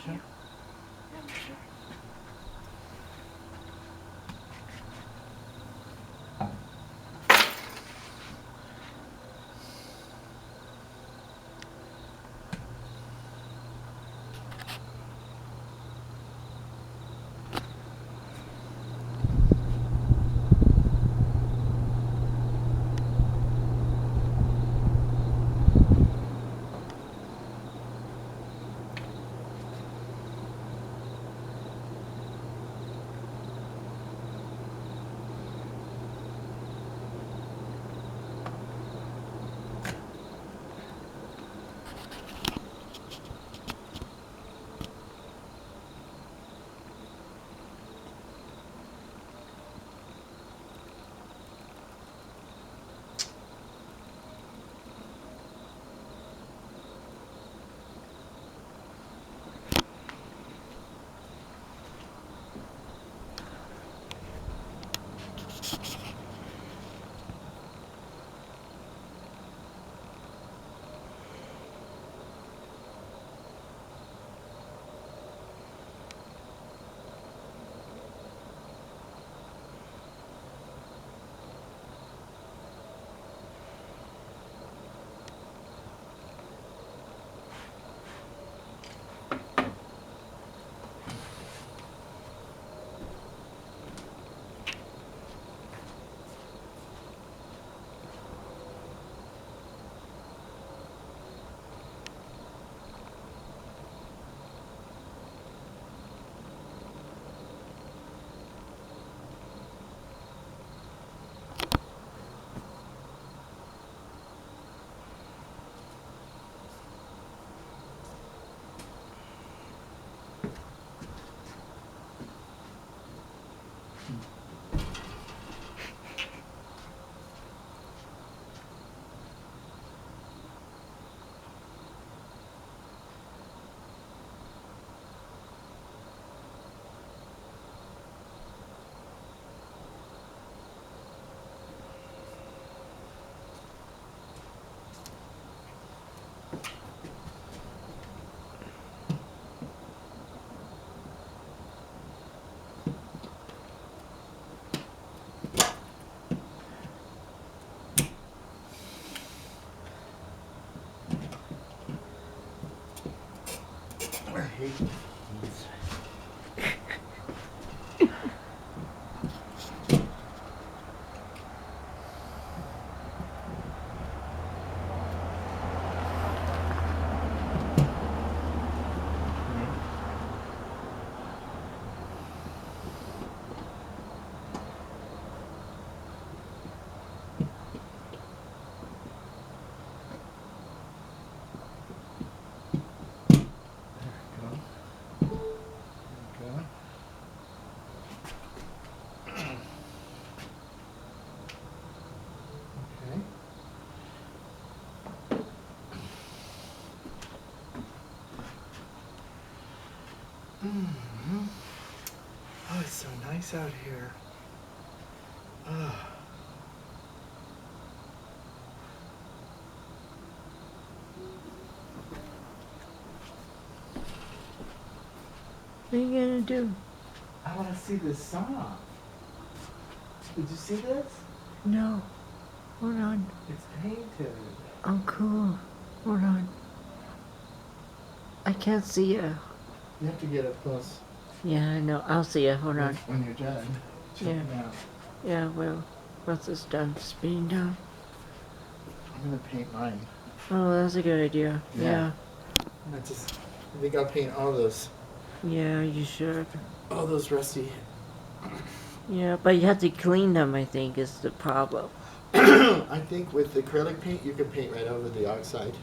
you. Yeah. Yeah, sure. I hate these. Mm-hmm. Oh, it's so nice out here. Ah. What are you gonna do? I want to see this song. Did you see this? No. Hold on. It's painted. Oh, cool. Hold on. I can't see you. You have to get up close. Yeah, I know. I'll see you. Hold on. When you're done. Check Yeah. it out. Yeah, well, once it's done spinning down. I'm gonna paint mine. Oh, that's a good idea. Yeah. I think I'll paint all those Yeah, you should. rusty. Yeah, but you have to clean them, I think, is the problem. I think with acrylic paint you can paint right over the oxide.